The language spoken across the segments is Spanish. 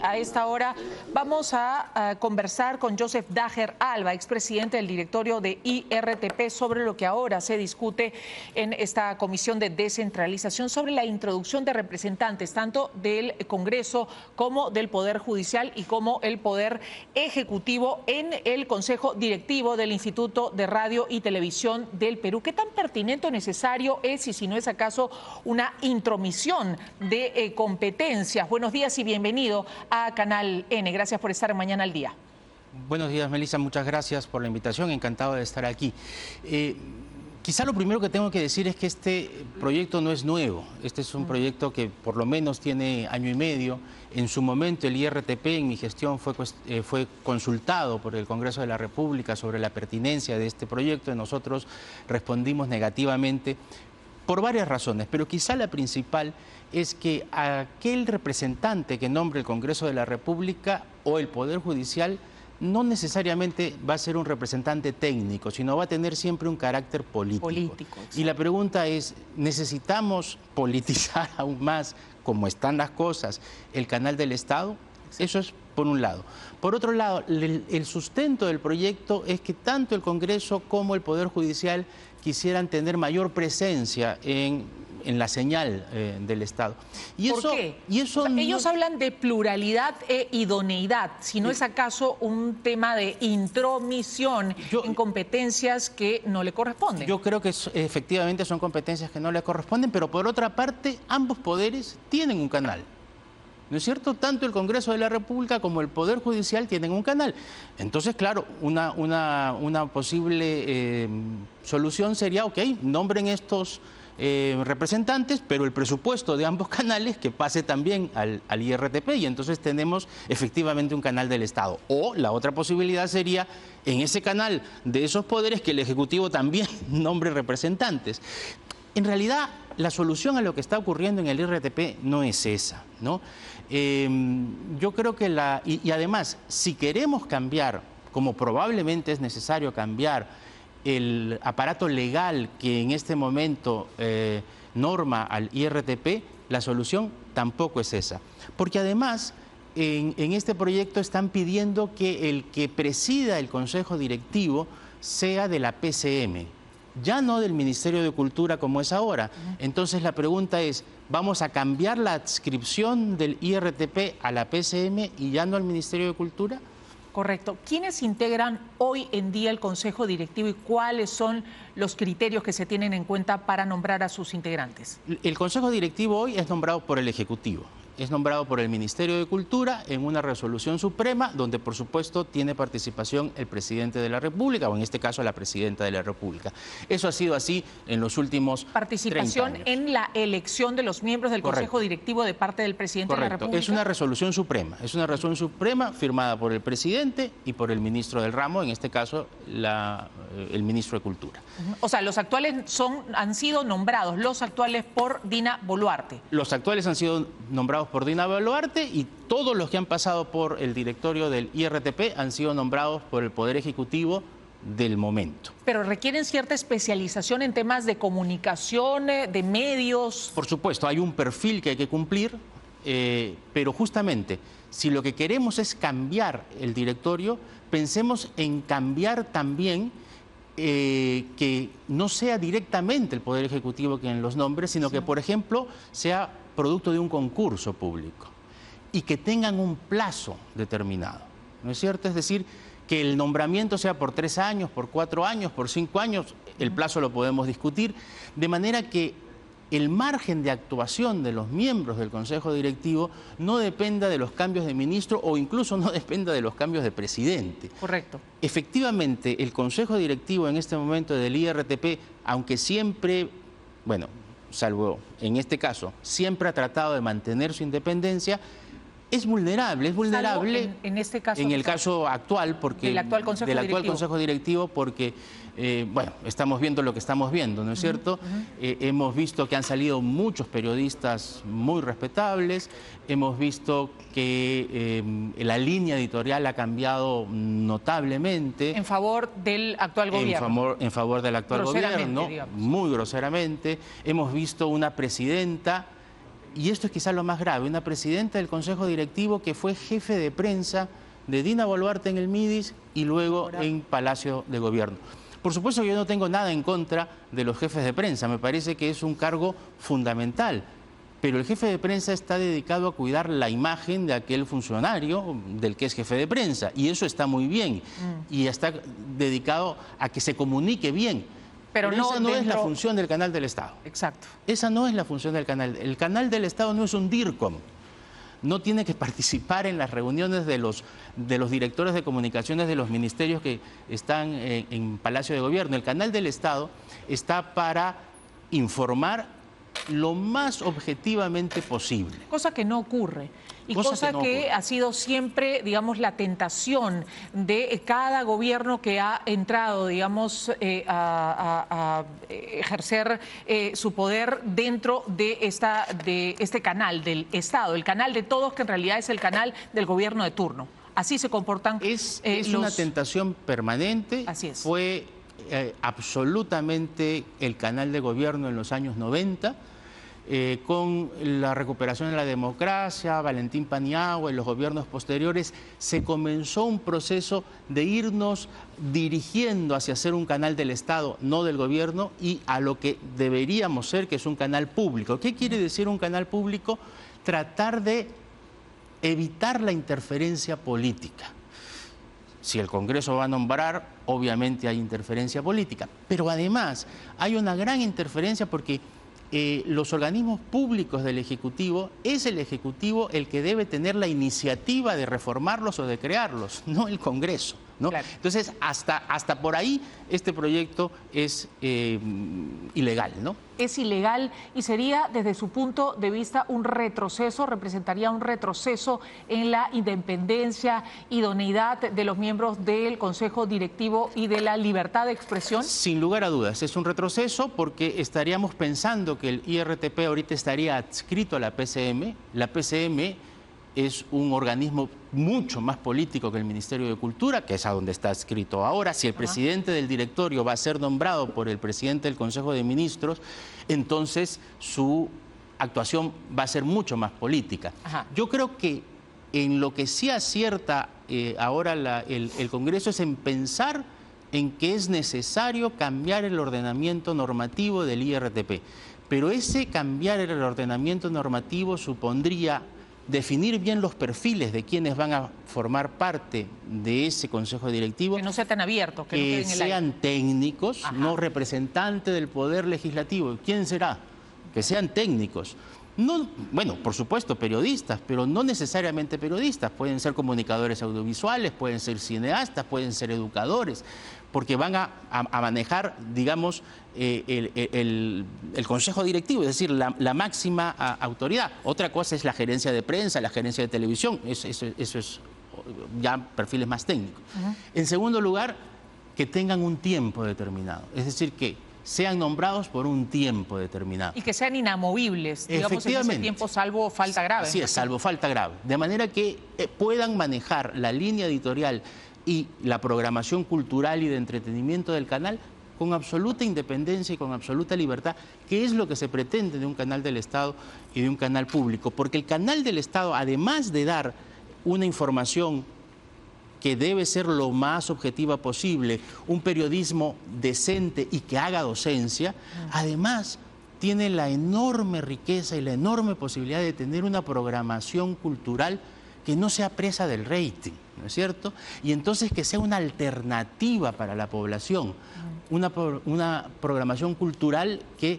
A esta hora vamos a conversar con Joseph Daher Alba, expresidente del directorio de IRTP, sobre lo que ahora se discute en esta comisión de descentralización sobre la introducción de representantes tanto del Congreso como del Poder Judicial y como el Poder Ejecutivo en el Consejo Directivo del Instituto de Radio y Televisión del Perú. ¿Qué tan pertinente o necesario es y si no es acaso una intromisión de competencias? Buenos días y bienvenido a Canal N. Gracias por estar en Mañana al Día. Buenos días, Melissa. Muchas gracias por la invitación. Encantado de estar aquí. Quizá lo primero que tengo que decir es que este proyecto no es nuevo. Este es un proyecto que por lo menos tiene año y medio. En su momento el IRTP en mi gestión fue consultado por el Congreso de la República sobre la pertinencia de este proyecto y nosotros respondimos negativamente por varias razones, pero quizá la principal es que aquel representante que nombre el Congreso de la República o el Poder Judicial no necesariamente va a ser un representante técnico, sino va a tener siempre un carácter político. Y la pregunta es, ¿necesitamos politizar aún más, como están las cosas, el canal del Estado? Eso es por un lado. Por otro lado, el sustento del proyecto es que tanto el Congreso como el Poder Judicial quisieran tener mayor presencia en la señal del Estado. ¿Por qué? Ellos hablan de pluralidad e idoneidad, si no es acaso un tema de intromisión en competencias que no le corresponden. Yo creo que efectivamente son competencias que no le corresponden, pero por otra parte, ambos poderes tienen un canal. ¿No es cierto? Tanto el Congreso de la República como el Poder Judicial tienen un canal. Entonces, claro, una posible solución sería, ok, nombren estos representantes, pero el presupuesto de ambos canales que pase también al IRTP y entonces tenemos efectivamente un canal del Estado. O la otra posibilidad sería, en ese canal de esos poderes, que el Ejecutivo también nombre representantes. En realidad, la solución a lo que está ocurriendo en el IRTP no es esa, ¿no? Yo creo que y además, si queremos cambiar, como probablemente es necesario cambiar el aparato legal que en este momento norma al IRTP, la solución tampoco es esa. Porque además, en este proyecto están pidiendo que el que presida el Consejo Directivo sea de la PCM. Ya no del Ministerio de Cultura como es ahora. Entonces la pregunta es, ¿vamos a cambiar la adscripción del IRTP a la PCM y ya no al Ministerio de Cultura? Correcto. ¿Quiénes integran hoy en día el Consejo Directivo y cuáles son los criterios que se tienen en cuenta para nombrar a sus integrantes? El Consejo Directivo hoy es nombrado por el Ejecutivo. Es nombrado por el Ministerio de Cultura en una resolución suprema donde, por supuesto, tiene participación el presidente de la República o, en este caso, la presidenta de la República. Eso ha sido así en los últimos 30 años. Participación en la elección de los miembros del Consejo Directivo de parte del presidente de la República. Es una resolución suprema. Es una resolución suprema firmada por el presidente y por el ministro del ramo, en este caso, el ministro de Cultura. O sea, los actuales han sido nombrados, los actuales por Dina Boluarte. Los actuales han sido nombrados por Dina Boluarte y todos los que han pasado por el directorio del IRTP han sido nombrados por el Poder Ejecutivo del momento. Pero requieren cierta especialización en temas de comunicación, de medios. Por supuesto, hay un perfil que hay que cumplir, pero justamente, si lo que queremos es cambiar el directorio, pensemos en cambiar también que no sea directamente el Poder Ejecutivo quien los nombre, sino que, por ejemplo, sea producto de un concurso público y que tengan un plazo determinado, ¿no es cierto? Es decir, que el nombramiento sea por 3 años, por 4 años, por 5 años, el plazo lo podemos discutir, de manera que el margen de actuación de los miembros del Consejo Directivo no dependa de los cambios de ministro o incluso no dependa de los cambios de presidente. Correcto. Efectivamente, el Consejo Directivo en este momento del IRTP, aunque siempre, bueno, salvo en este caso, siempre ha tratado de mantener su independencia, es vulnerable. En este caso, en el caso actual, porque del actual Consejo Directivo, porque bueno, estamos viendo lo que estamos viendo, ¿no es cierto? Hemos visto que han salido muchos periodistas muy respetables, hemos visto que la línea editorial ha cambiado notablemente. En favor del actual gobierno. En favor del actual gobierno, digamos. muy groseramente. Hemos visto una presidenta y esto es quizás lo más grave, una presidenta del Consejo Directivo que fue jefe de prensa de Dina Boluarte en el Midis y luego en Palacio de Gobierno. Por supuesto que yo no tengo nada en contra de los jefes de prensa, me parece que es un cargo fundamental, pero el jefe de prensa está dedicado a cuidar la imagen de aquel funcionario del que es jefe de prensa, y eso está muy bien, y está dedicado a que se comunique bien. Pero esa no es la función del canal del Estado. Exacto. Esa no es la función del canal. El canal del Estado no es un DIRCOM. No tiene que participar en las reuniones de los directores de comunicaciones de los ministerios que están en Palacio de Gobierno. El canal del Estado está para informar lo más objetivamente posible. Cosa que no ocurre. Y cosa que ha sido siempre, digamos, la tentación de cada gobierno que ha entrado, digamos, a ejercer su poder dentro de este canal del Estado, el canal de todos, que en realidad es el canal del gobierno de turno. Así se comportan Es una tentación permanente. Así es. Fue absolutamente el canal de gobierno en los años 90. Con la recuperación de la democracia, Valentín Paniagua y los gobiernos posteriores, se comenzó un proceso de irnos dirigiendo hacia ser un canal del Estado, no del gobierno, y a lo que deberíamos ser, que es un canal público. ¿Qué quiere decir un canal público? Tratar de evitar la interferencia política. Si el Congreso va a nombrar, obviamente hay interferencia política, pero además hay una gran interferencia porque los organismos públicos del Ejecutivo, es el Ejecutivo el que debe tener la iniciativa de reformarlos o de crearlos, no el Congreso, ¿no? Claro. Entonces, hasta por ahí este proyecto es ilegal, ¿no? Es ilegal y sería, desde su punto de vista, un retroceso, representaría un retroceso en la independencia, idoneidad de los miembros del Consejo Directivo y de la libertad de expresión. Sin lugar a dudas, es un retroceso porque estaríamos pensando que el IRTP ahorita estaría adscrito a la PCM. La PCM es un organismo mucho más político que el Ministerio de Cultura, que es a donde está adscrito ahora. Si el presidente del directorio va a ser nombrado por el presidente del Consejo de Ministros, entonces su actuación va a ser mucho más política. Yo creo que en lo que sí acierta ahora el Congreso es en pensar en que es necesario cambiar el ordenamiento normativo del IRTP. Pero ese cambiar el ordenamiento normativo supondría definir bien los perfiles de quienes van a formar parte de ese consejo directivo. Que no sea tan abierto, que sean técnicos, no representantes del poder legislativo. ¿Quién será? Que sean técnicos. No, bueno, por supuesto, periodistas, pero no necesariamente periodistas. Pueden ser comunicadores audiovisuales, pueden ser cineastas, pueden ser educadores, porque van a manejar, digamos, el consejo directivo, es decir, la máxima autoridad. Otra cosa es la gerencia de prensa, la gerencia de televisión, eso es ya perfiles más técnicos. En segundo lugar, que tengan un tiempo determinado, es decir, que sean nombrados por un tiempo determinado. Y que sean inamovibles, digamos, en ese tiempo, salvo falta grave. Así es, salvo falta grave. De manera que puedan manejar la línea editorial y la programación cultural y de entretenimiento del canal con absoluta independencia y con absoluta libertad, que es lo que se pretende de un canal del Estado y de un canal público. Porque el canal del Estado, además de dar una información que debe ser lo más objetiva posible, un periodismo decente y que haga docencia, además tiene la enorme riqueza y la enorme posibilidad de tener una programación cultural que no sea presa del rating, ¿no es cierto? Y entonces que sea una alternativa para la población, una programación cultural que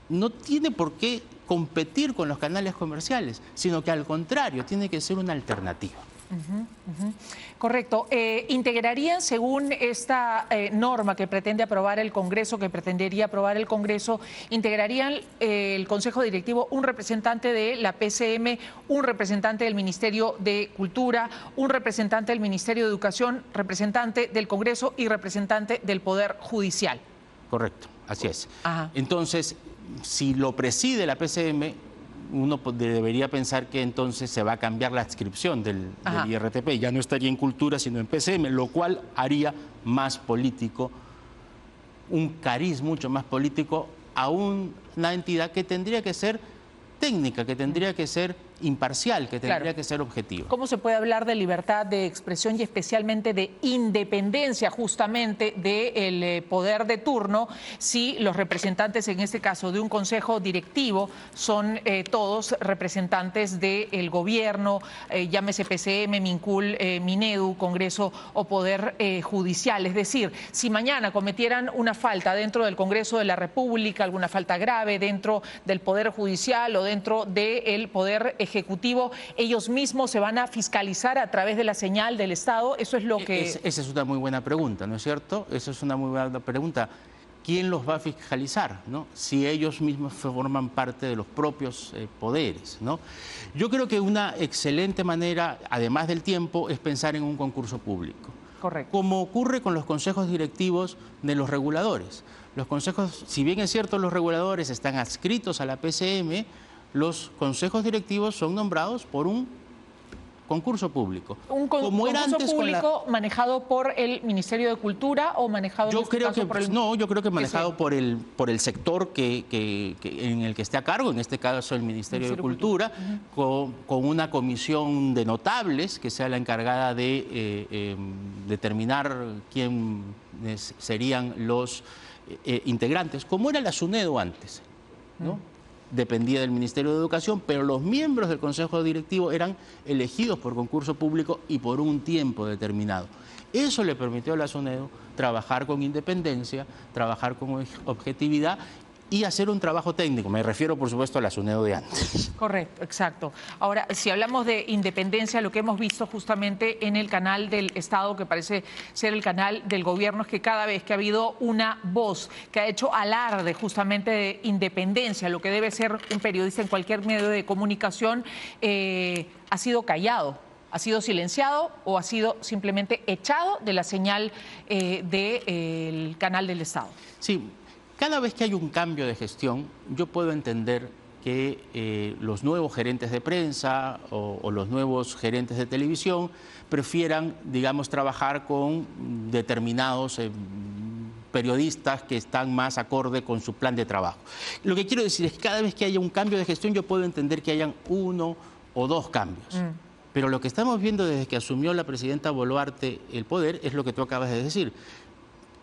no tiene por qué competir con los canales comerciales, sino que al contrario, tiene que ser una alternativa. Correcto. ¿Integrarían, según esta norma que pretende aprobar el Congreso, que pretendería aprobar el Congreso, integrarían el Consejo Directivo un representante de la PCM, un representante del Ministerio de Cultura, un representante del Ministerio de Educación, representante del Congreso y representante del Poder Judicial? Correcto, así es. Entonces, si lo preside la PCM, uno debería pensar que entonces se va a cambiar la adscripción del IRTP. Ya no estaría en Cultura, sino en PCM, lo cual haría más político, un cariz mucho más político a una entidad que tendría que ser técnica, que tendría que ser imparcial, que tendría que ser objetiva. ¿Cómo se puede hablar de libertad de expresión y especialmente de independencia justamente del poder de turno si los representantes, en este caso de un consejo directivo, son todos representantes del gobierno, llámese PCM, Mincul, Minedu, Congreso o Poder Judicial? Es decir, si mañana cometieran una falta dentro del Congreso de la República, alguna falta grave dentro del Poder Judicial o dentro del Poder Ejecutivo, ellos mismos se van a fiscalizar a través de la señal del Estado. Eso es lo que... Esa es una muy buena pregunta, ¿no es cierto? Esa es una muy buena pregunta. ¿Quién los va a fiscalizar, ¿no? Si ellos mismos forman parte de los propios poderes, ¿no? Yo creo que una excelente manera, además del tiempo, es pensar en un concurso público. Correcto. Como ocurre con los consejos directivos de los reguladores. Los consejos, si bien es cierto, los reguladores están adscritos a la PCM, los consejos directivos son nombrados por un concurso público. ¿Un concurso público manejado por el Ministerio de Cultura o manejado yo creo que manejado por el sector en el que esté a cargo, en este caso el Ministerio de Cultura, con una comisión de notables que sea la encargada de determinar quiénes serían los integrantes, como era la SUNEDO antes, ¿no? Dependía del Ministerio de Educación, pero los miembros del Consejo Directivo eran elegidos por concurso público y por un tiempo determinado. Eso le permitió a la SUNEDO trabajar con independencia, trabajar con objetividad y hacer un trabajo técnico. Me refiero, por supuesto, a la SUNEDO de antes. Correcto, exacto. Ahora, si hablamos de independencia, lo que hemos visto justamente en el canal del Estado, que parece ser el canal del gobierno, es que cada vez que ha habido una voz que ha hecho alarde justamente de independencia, lo que debe ser un periodista en cualquier medio de comunicación, ha sido callado, ha sido silenciado o ha sido simplemente echado de la señal del canal del Estado. Sí. Cada vez que hay un cambio de gestión, yo puedo entender que los nuevos gerentes de prensa o los nuevos gerentes de televisión prefieran, digamos, trabajar con determinados periodistas que están más acorde con su plan de trabajo. Lo que quiero decir es que cada vez que haya un cambio de gestión, yo puedo entender que hayan uno o dos cambios. Pero lo que estamos viendo desde que asumió la presidenta Boluarte el poder es lo que tú acabas de decir.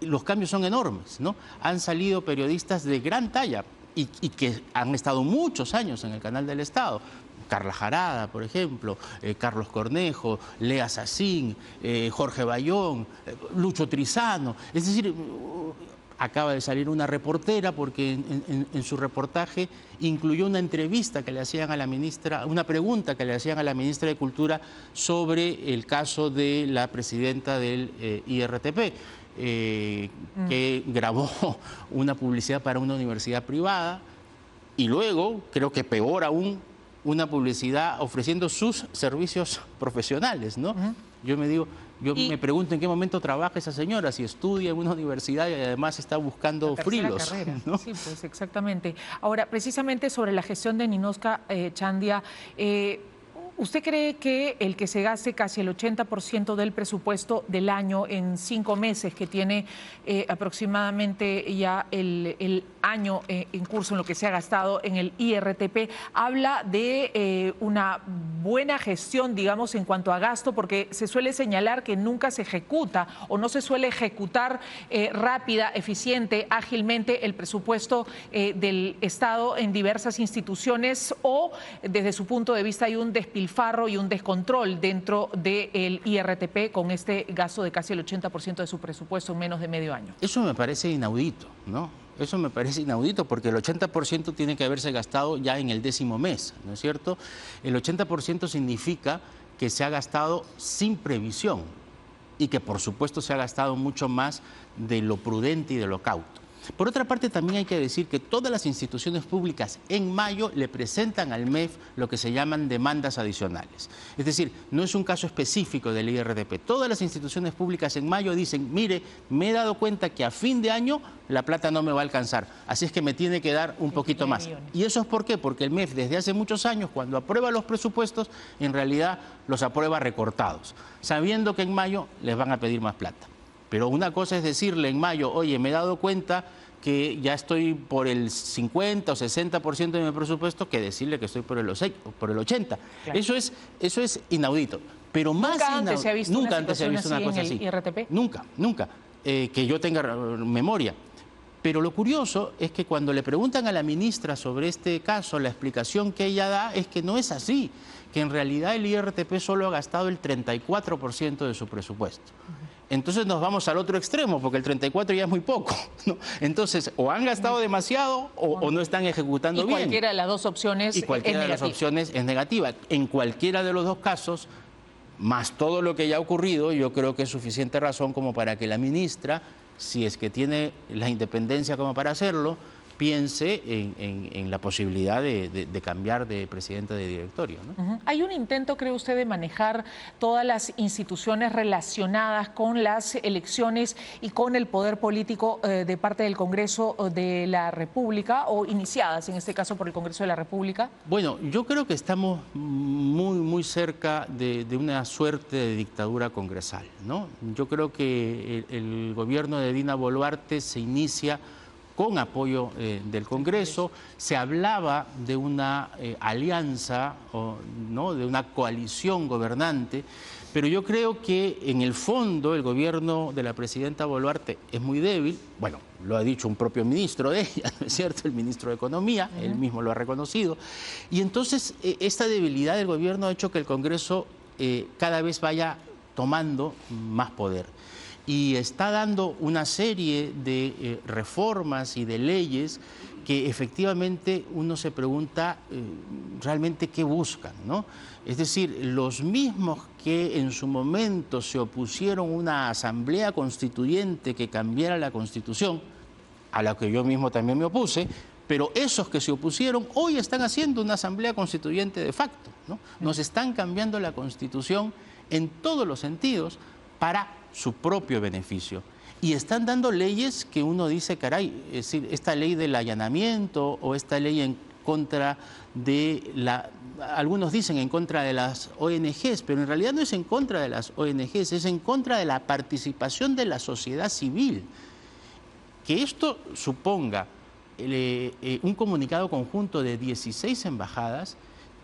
Los cambios son enormes, ¿no? Han salido periodistas de gran talla y que han estado muchos años en el canal del Estado. Carla Jarada, por ejemplo, Carlos Cornejo, Lea Sacín, Jorge Bayón, Lucho Trizano. Es decir, acaba de salir una reportera porque en su reportaje incluyó una entrevista que le hacían a la ministra, una pregunta que le hacían a la ministra de Cultura sobre el caso de la presidenta del IRTP. Que grabó una publicidad para una universidad privada y luego, creo que peor aún, una publicidad ofreciendo sus servicios profesionales, ¿no? Yo me pregunto en qué momento trabaja esa señora, si estudia en una universidad y además está buscando frilos, ¿no? Sí, pues exactamente. Ahora, precisamente sobre la gestión de Ninosca Chandia, ¿usted cree que el que se gaste casi el 80% del presupuesto del año en 5 meses, que tiene aproximadamente ya el año en curso en lo que se ha gastado en el IRTP, habla de una buena gestión, digamos, en cuanto a gasto? Porque se suele señalar que nunca se ejecuta o no se suele ejecutar rápida, eficiente, ágilmente el presupuesto del Estado en diversas instituciones, o desde su punto de vista hay un despilfarro y un descontrol dentro del IRTP con este gasto de casi el 80% de su presupuesto en menos de medio año. Eso me parece inaudito, ¿no? Eso me parece inaudito porque el 80% tiene que haberse gastado ya en el 10º mes, ¿no es cierto? El 80% significa que se ha gastado sin previsión y que por supuesto se ha gastado mucho más de lo prudente y de lo cauto. Por otra parte, también hay que decir que todas las instituciones públicas en mayo le presentan al MEF lo que se llaman demandas adicionales. Es decir, no es un caso específico del IRTP. Todas las instituciones públicas en mayo dicen, mire, me he dado cuenta que a fin de año la plata no me va a alcanzar, así es que me tiene que dar un poquito más. ¿Y eso es por qué? Porque el MEF desde hace muchos años, cuando aprueba los presupuestos, en realidad los aprueba recortados, sabiendo que en mayo les van a pedir más plata. Pero una cosa es decirle en mayo, oye, me he dado cuenta que ya estoy por el 50 o 60% de mi presupuesto que decirle que estoy por el 80%. Claro. Eso es inaudito. Pero más ¿Nunca antes se ha visto nunca una antes se ha visto una situación cosa así así. en el IRTP? Nunca. Que yo tenga memoria. Pero lo curioso es que cuando le preguntan a la ministra sobre este caso, la explicación que ella da es que no es así, que en realidad el IRTP solo ha gastado el 34% de su presupuesto. Entonces nos vamos al otro extremo, porque el 34 ya es muy poco, ¿no? Entonces, o han gastado demasiado o no están ejecutando bien. Y cualquiera de las dos opciones Y cualquiera es de las negativa. opciones es negativa. En cualquiera de los dos casos, más todo lo que ya ha ocurrido, yo creo que es suficiente razón como para que la ministra, si es que tiene la independencia como para hacerlo, piense en la posibilidad de cambiar de presidente de directorio, ¿no? ¿Hay un intento, cree usted, de manejar todas las instituciones relacionadas con las elecciones y con el poder político de parte del Congreso de la República, o iniciadas, en este caso, por el Congreso de la República? Bueno, yo creo que estamos muy cerca de una suerte de dictadura congresal, ¿no? Yo creo que el gobierno de Dina Boluarte se inicia con apoyo del Congreso. Se hablaba de una alianza, ¿no?, de una coalición gobernante, pero yo creo que en el fondo el gobierno de la presidenta Boluarte es muy débil. Bueno, lo ha dicho un propio ministro de ella, ¿no es cierto?, el ministro de Economía, él mismo lo ha reconocido. Y entonces esta debilidad del gobierno ha hecho que el Congreso cada vez vaya tomando más poder. Y está dando una serie de reformas y de leyes que efectivamente uno se pregunta realmente qué buscan, ¿no? Es decir, los mismos que en su momento se opusieron a una asamblea constituyente que cambiara la Constitución, a la que yo mismo también me opuse, pero esos que se opusieron hoy están haciendo una asamblea constituyente de facto, ¿no? Nos están cambiando la Constitución en todos los sentidos para su propio beneficio. Y están dando leyes que uno dice, caray, es decir, esta ley del allanamiento o esta ley en contra de algunos dicen en contra de las ONGs, pero en realidad no es en contra de las ONGs, es en contra de la participación de la sociedad civil. Que esto suponga un comunicado conjunto de 16 embajadas,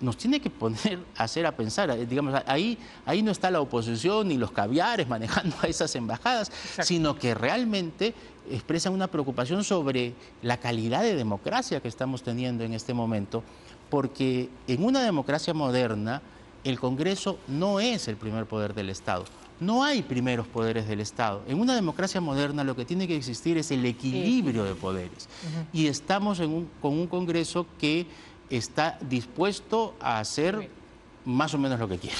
nos tiene que poner a pensar, digamos, ahí no está la oposición ni los caviares manejando a esas embajadas, exacto, sino que realmente expresan una preocupación sobre la calidad de democracia que estamos teniendo en este momento, porque en una democracia moderna el Congreso no es el primer poder del Estado. No hay primeros poderes del Estado. En una democracia moderna lo que tiene que existir es el equilibrio de poderes. Y estamos con un Congreso que está dispuesto a hacer más o menos lo que quiere.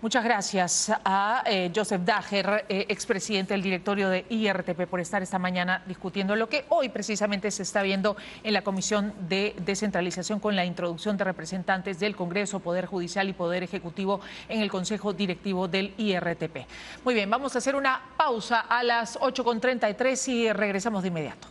Muchas gracias a Joseph Dager, expresidente del directorio de IRTP, por estar esta mañana discutiendo lo que hoy precisamente se está viendo en la Comisión de Descentralización, con la introducción de representantes del Congreso, Poder Judicial y Poder Ejecutivo en el Consejo Directivo del IRTP. Muy bien, vamos a hacer una pausa a las 8:33 y regresamos de inmediato.